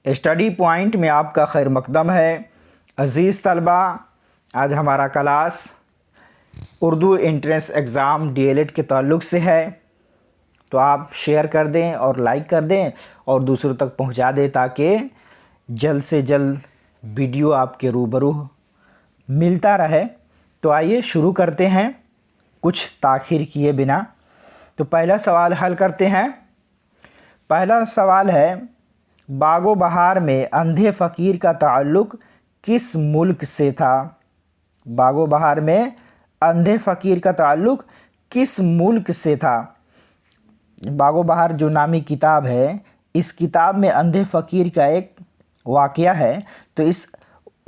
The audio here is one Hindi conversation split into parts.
स्टडी पॉइंट में आपका खैर मकदम है। अज़ीज़ तलबा, आज हमारा class Urdu entrance exam DElEd के ताल्लुक़ से है, तो आप शेयर कर दें और लाइक कर दें और दूसरों तक पहुंचा दें ताकि जल्द से जल्द वीडियो आपके रूबरू मिलता रहे। तो आइए शुरू करते हैं कुछ ताख़ीर किए बिना। तो पहला सवाल हल करते हैं। पहला सवाल है, बागो बहार में अंधे फ़कीर का ताल्लुक़ किस मुल्क से था? बागो बहार में अंधे फ़कीर का ताल्लुक़ किस मुल्क से था? बागो बहार जो नामी किताब है, इस किताब में अंधे फ़कीर का एक वाक़या है। तो इस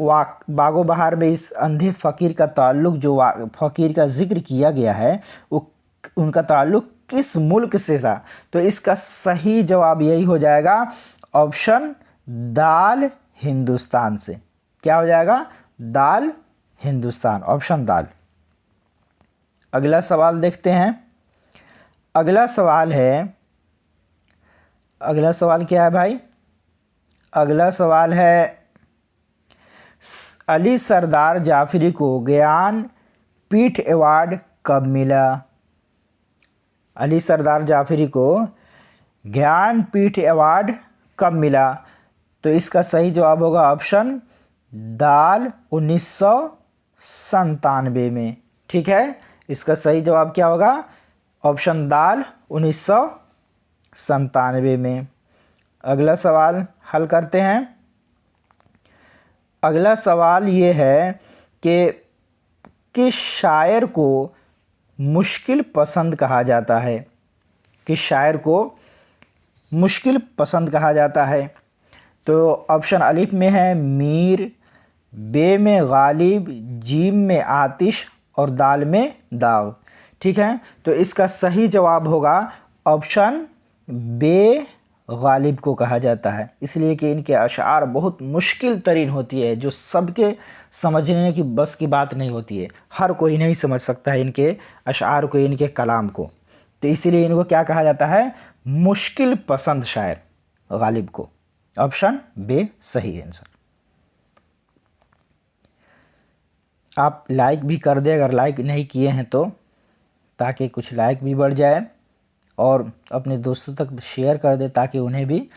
बागो बहार में इस अंधे फ़कीर का ताल्लुक़ जो फ़कीर का ज़िक्र किया गया है वो उनका ताल्लुक़ किस मुल्क से था? तो इसका सही जवाब यही हो जाएगा, ऑप्शन दाल, हिंदुस्तान से। क्या हो जाएगा? दाल, हिंदुस्तान, ऑप्शन दाल। अगला सवाल देखते हैं। अगला सवाल क्या है भाई? अगला सवाल है, अली सरदार जाफरी को ज्ञानपीठ अवार्ड कब मिला? अली सरदार जाफरी को ज्ञानपीठ अवार्ड कब मिला? तो इसका सही जवाब होगा ऑप्शन दाल, 1997 में। ठीक है, इसका सही जवाब क्या होगा? ऑप्शन दाल, 1997 में। अगला सवाल हल करते हैं। अगला सवाल ये है कि किस शायर को मुश्किल पसंद कहा जाता है? किस शायर को मुश्किल पसंद कहा जाता है? तो ऑप्शन अलिफ में है मीर, बे में गालिब, जीम में आतिश और दाल में दाग। ठीक है, तो इसका सही जवाब होगा ऑप्शन बे, गालिब को कहा जाता है, इसलिए कि इनके अशार बहुत मुश्किल तरीन होती है, जो सबके समझने की बस की बात नहीं होती है। हर कोई नहीं समझ सकता है इनके अशार को, इनके कलाम को। तो इसीलिए इनको क्या कहा जाता है? मुश्किल पसंद शायर, गालिब को। ऑप्शन बे सही आंसर। आप लाइक भी कर दें अगर लाइक नहीं किए हैं तो, ताकि कुछ लाइक भी बढ़ जाए, और अपने दोस्तों तक शेयर कर दे ताकि उन्हें भी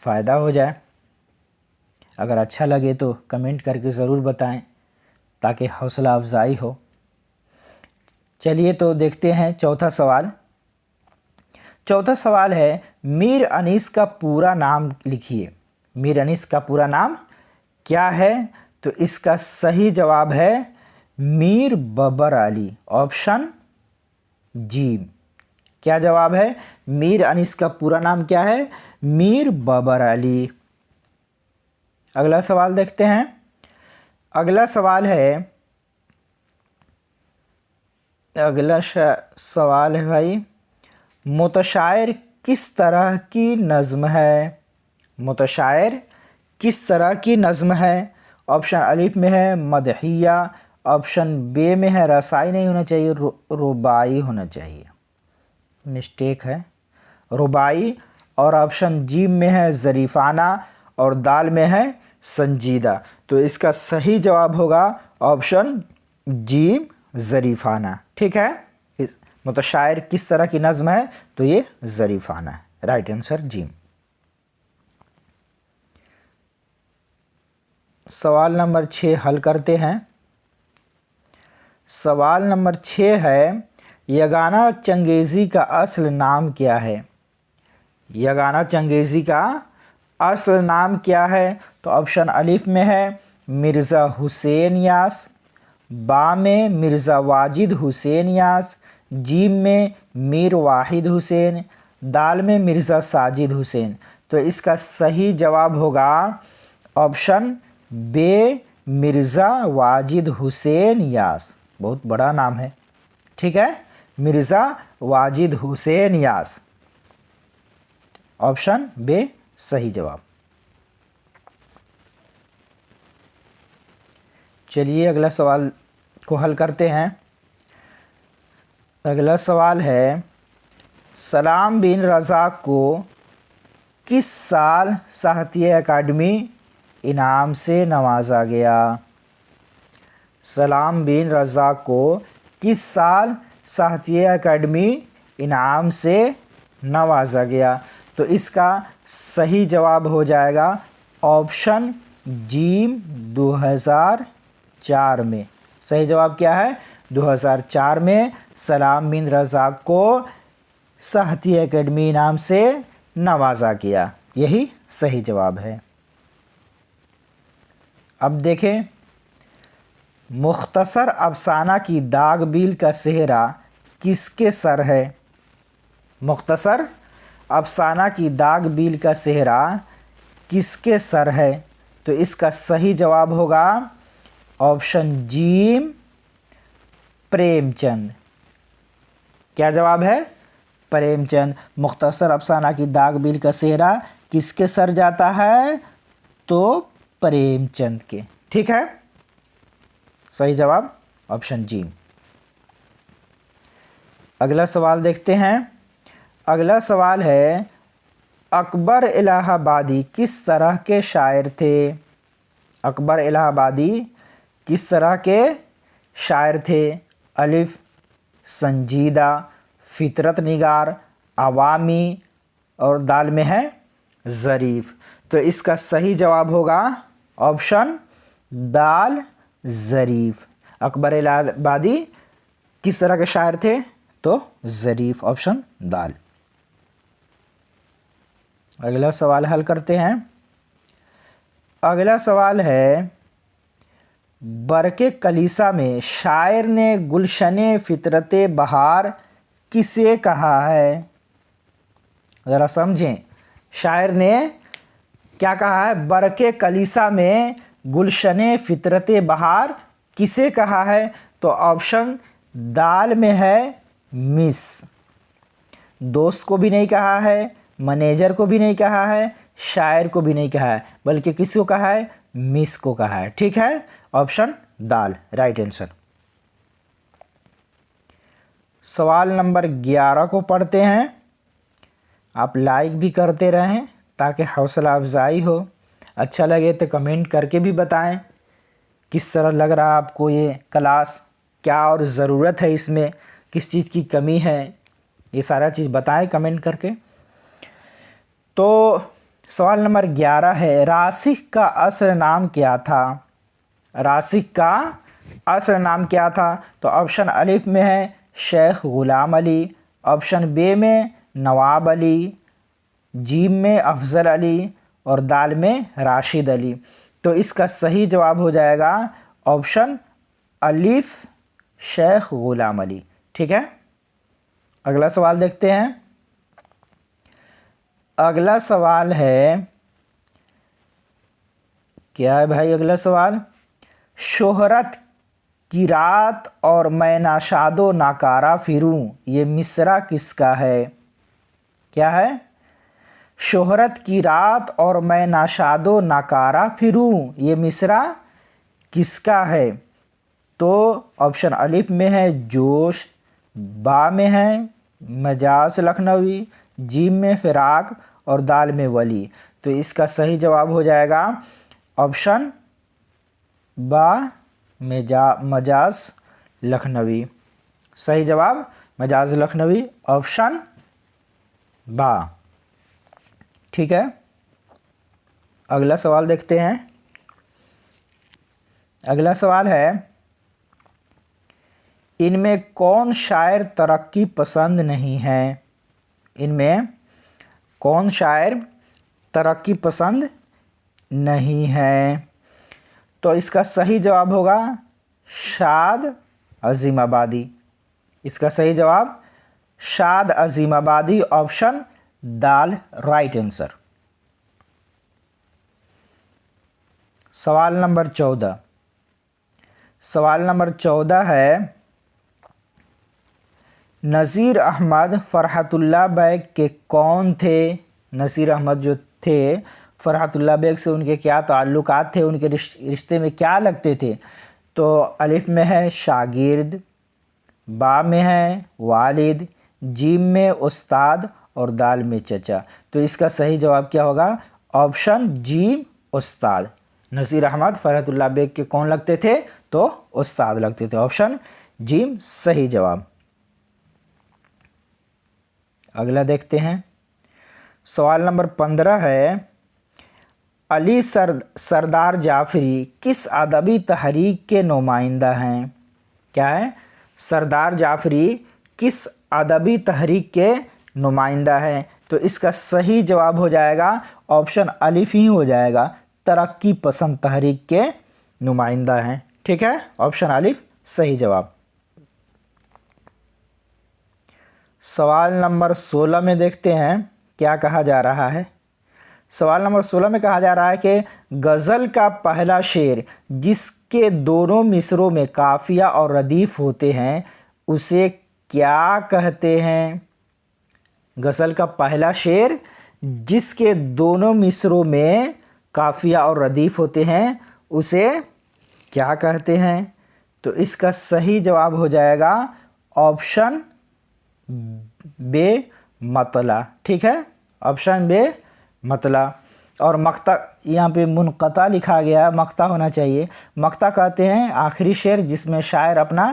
फ़ायदा हो जाए। अगर अच्छा लगे तो कमेंट करके ज़रूर बताएं ताकि हौसला अफजाई हो। चलिए तो देखते हैं चौथा सवाल। चौथा सवाल है, मीर अनीस का पूरा नाम लिखिए। मीर अनीस का पूरा नाम क्या है? तो इसका सही जवाब है मीर बबर अली, ऑप्शन जी। क्या जवाब है? मीर अनीस का पूरा नाम क्या है? मीर बबर अली। अगला सवाल देखते हैं। अगला सवाल है भाई, मुतशायर किस तरह की नज़्म है? मुतशायर किस तरह की नज़्म है? ऑप्शन अलिफ में है मदहिया, ऑप्शन बे में है रसाई नहीं होना चाहिए, रुबाई होना चाहिए, मिस्टेक है, रुबाई, और ऑप्शन जी में है ज़रीफ़ाना और दाल में है संजीदा। तो इसका सही जवाब होगा ऑप्शन जी, ज़रीफ़ाना। ठीक है, इस मुतशायर किस तरह की नज़्म है? तो ये ज़रीफ़ाना है, राइट आंसर जी। सवाल नंबर 6 हल करते हैं। सवाल नंबर 6 है, यगाना चंगेज़ी का असल नाम क्या है? यगाना चंगेज़ी का असल नाम क्या है? तो ऑप्शन अलिफ में है मिर्ज़ा हुसैन यास, बा में मिर्ज़ा वाजिद हुसैन यास, जीम में मीर वाहिद हुसैन, दाल में मिर्ज़ा साजिद हुसैन। तो इसका सही जवाब होगा ऑप्शन बे, मिर्ज़ा वाजिद हुसैन यास। बहुत बड़ा नाम है। ठीक है, मिर्ज़ा वाजिद हुसैन यास, ऑप्शन बे सही जवाब। चलिए अगला सवाल को हल करते हैं। अगला सवाल है, सलाम बिन रज़ा को किस साल साहित्य अकादमी इनाम से नवाजा गया? सलाम बिन रज़ाक को किस साल साहित्य अकादमी इनाम से नवाजा गया? तो इसका सही जवाब हो जाएगा ऑप्शन जी 2004 में। सही जवाब क्या है? 2004 में सलाम बिन रज़ाक को साहित्य अकादमी इनाम से नवाजा गया। यही सही जवाब है। अब देखें, मुख्तसर अफसाना की दाग बिल का सेहरा किसके सर है? मुख्तसर अफसाना की दाग बिल का सेहरा किसके सर है? तो इसका सही जवाब होगा ऑप्शन जी प्रेमचंद। क्या जवाब है? प्रेमचंद। मुख्तसर अफसाना की दाग बिल का सेहरा किसके सर जाता है? तो प्रेमचंद के। ठीक है, सही जवाब ऑप्शन जी। अगला सवाल देखते हैं। अगला सवाल है, अकबर इलाहाबादी किस तरह के शायर थे? अकबर इलाहाबादी किस तरह के शायर थे? अलिफ संजीदा, फितरत निगार, अवामी और दाल में है ज़रीफ़। तो इसका सही जवाब होगा ऑप्शन दाल ज़रीफ़। अकबर इलाहाबादी किस तरह के शायर थे? तो ज़रीफ़, ऑप्शन दाल। अगला सवाल हल करते हैं। अगला सवाल है, बरके कलीसा में शायर ने गुलशने फितरत बहार किसे कहा है? ज़रा समझें, शायर ने क्या कहा है? बरके कलीसा में गुलशने फितरत बहार किसे कहा है? तो ऑप्शन दाल में है मिस। दोस्त को भी नहीं कहा है, मैनेजर को भी नहीं कहा है, शायर को भी नहीं कहा है, बल्कि किसको कहा है? मिस को कहा है। ठीक है, ऑप्शन दाल राइट आंसर। सवाल नंबर 11 को पढ़ते हैं। आप लाइक भी करते रहें ताकि हौसला अफजाई हो। अच्छा लगे तो कमेंट करके भी बताएं किस तरह लग रहा आपको ये क्लास, क्या और ज़रूरत है इसमें, किस चीज़ की कमी है, ये सारा चीज़ बताएं कमेंट करके। तो सवाल नंबर 11 है, राशिक का असल नाम क्या था? राशिक का असल नाम क्या था? तो ऑप्शन अलिफ में है शेख ग़ुलाम अली, ऑप्शन बे में नवाब अली, जीम में अफज़ल अली और दाल में राशिद अली। तो इसका सही जवाब हो जाएगा ऑप्शन अलिफ शेख ग़ुलाम अली। ठीक है, अगला सवाल देखते हैं। अगला सवाल है, क्या है भाई अगला सवाल? शोहरत की रात और मैं नाशादो नाकारा फिरूं, ये मिसरा किसका है? क्या है? शोहरत की रात और मैं नाशादो नाकारा फिरूं, ये मिसरा किसका है? तो ऑप्शन अलिफ में है जोश, बा में है मजाज लखनवी, जीम में फ़िराक और दाल में वली। तो इसका सही जवाब हो जाएगा ऑप्शन बा मजाज लखनवी। सही जवाब मजाज लखनवी, ऑप्शन बा। ठीक है, अगला सवाल देखते हैं। अगला सवाल है, इनमें कौन शायर तरक्की पसंद नहीं है? इनमें कौन शायर तरक्की पसंद नहीं है? तो इसका सही जवाब होगा शाद अज़ीमाबादी। इसका सही जवाब शाद अज़ीमाबादी, ऑप्शन दाल राइट आंसर। सवाल नंबर 14। सवाल नंबर 14 है, नज़ीर अहमद फ़रहतुल्लाह बैग के कौन थे? नज़ीर अहमद जो थे, फ़रहतुल्लाह बैग से उनके क्या ताल्लुकात थे, उनके रिश्ते में क्या लगते थे? तो अलिफ में है शागिर्द, बा में है वालिद, जीम में उस्ताद और दाल में चचा। तो इसका सही जवाब क्या होगा? ऑप्शन जी उस्ताद। नज़ीर अहमद फरहतुल्लाह बेग के कौन लगते थे? तो उस्ताद लगते थे। ऑप्शन जी सही जवाब। अगला देखते हैं। सवाल नंबर 15 है, अली सरदार जाफरी किस अदबी तहरीक के नुमाइंदा हैं? क्या है? सरदार जाफरी किस अदबी तहरीक के नुमाइंदा है? तो इसका सही जवाब हो जाएगा ऑप्शन अलिफ ही हो जाएगा, तरक्की पसंद तहरीक के नुमाइंदा हैं। ठीक है, ऑप्शन अलिफ सही जवाब। सवाल नंबर 16 में देखते हैं क्या कहा जा रहा है। सवाल नंबर 16 में कहा जा रहा है कि गज़ल का पहला शेर जिसके दोनों मिसरों में काफिया और रदीफ होते हैं उसे क्या कहते हैं? गज़ल का पहला शेर जिसके दोनों मिसरों में काफिया और रदीफ होते हैं उसे क्या कहते हैं? तो इसका सही जवाब हो जाएगा ऑप्शन बे मतला। ठीक है, ऑप्शन बे मतला। और मक्ता यहाँ पे मुनक़ता लिखा गया, मक्ता होना चाहिए। मक्ता कहते हैं आखिरी शेर जिसमें शायर अपना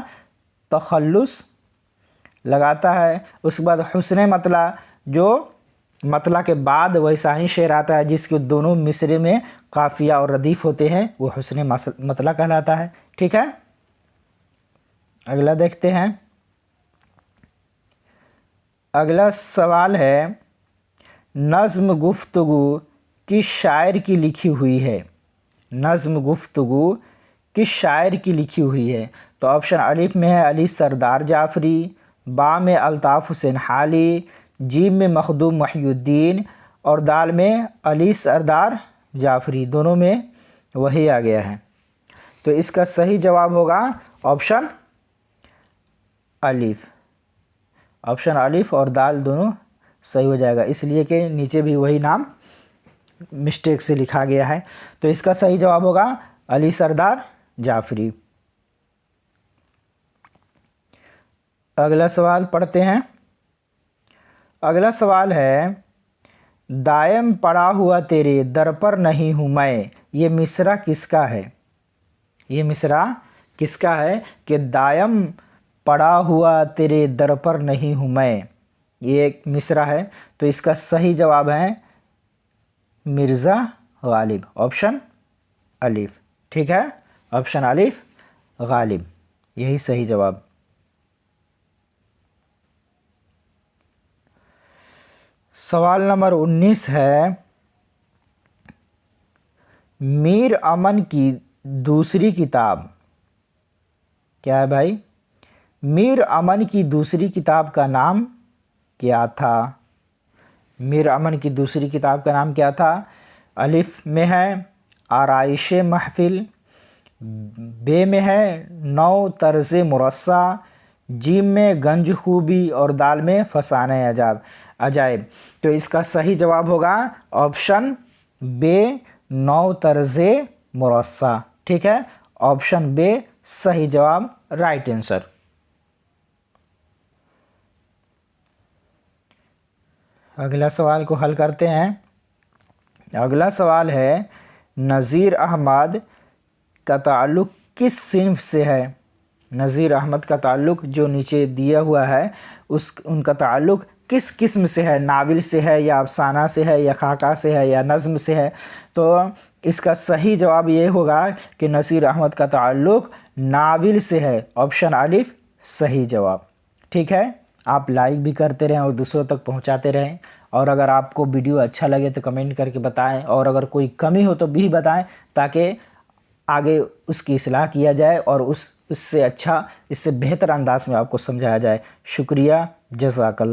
तखल्लुस लगाता है। उसके बाद हुस्ने मतला, जो मतला के बाद वैसा ही शेर आता है जिसके दोनों मिसरे में काफिया और रदीफ होते हैं, वो हुस्ने मतला कहलाता है। ठीक है, अगला देखते हैं। अगला सवाल है, नज़्म गुफ्तगू किस शायर की लिखी हुई है? नज़्म गुफ्तगू किस शायर की लिखी हुई है? तो ऑप्शन अलिफ में है अली सरदार जाफरी, बा में अल्ताफ़ हुसैन हाली, जीम में मखदूम मुहिउद्दीन और दाल में अली सरदार जाफरी। दोनों में वही आ गया है। तो इसका सही जवाब होगा ऑप्शन अलिफ। ऑप्शन अलिफ और दाल दोनों सही हो जाएगा, इसलिए कि नीचे भी वही नाम मिस्टेक से लिखा गया है। तो इसका सही जवाब होगा अली सरदार जाफरी। अगला सवाल पढ़ते हैं। अगला सवाल है, दायम पड़ा हुआ तेरे दर पर नहीं हूँ मैं, ये मिसरा किसका है? ये मिसरा किसका है कि दायम पड़ा हुआ तेरे दर पर नहीं हूँ मैं, ये एक मिसरा है। तो इसका सही जवाब है मिर्ज़ा गालिब। ऑप्शन अलिफ। ठीक है, ऑप्शन अलिफ गालिब, यही सही जवाब। सवाल नंबर 19 है, मीर अमन की दूसरी किताब क्या है भाई? मीर अमन की दूसरी किताब का नाम क्या था? मीर अमन की दूसरी किताब का नाम क्या था? अलिफ में है आराइश महफिल, बे में है नौ तर्ज़ मुरस्सा, जीम में गंज खूबी और दाल में फसाने अजायब। तो इसका सही जवाब होगा ऑप्शन बे नौ तर्ज़ मुरस्सा। ठीक है, ऑप्शन बे सही जवाब, राइट आंसर। अगला सवाल को हल करते हैं। अगला सवाल है, नज़ीर अहमद का ताल्लुक़ किस सिन्फ से है? नज़ीर अहमद का ताल्लुक़ जो नीचे दिया हुआ है उनका ताल्लुक़ किस किस्म से है? नाविल से है या अफसाना से है या खाका से है या नज़्म से है? तो इसका सही जवाब ये होगा कि नज़ीर अहमद का ताल्लुक़ नाविल से है। ऑप्शन अलिफ सही जवाब। ठीक है, आप लाइक भी करते रहें और दूसरों तक पहुंचाते रहें। और अगर आपको वीडियो अच्छा लगे तो कमेंट करके बताएं, और अगर कोई कमी हो तो भी बताएं ताकि आगे उसकी इस्लाह किया जाए और इससे बेहतर अंदाज में आपको समझाया जाए। शुक्रिया, जज़ाकल्लाह।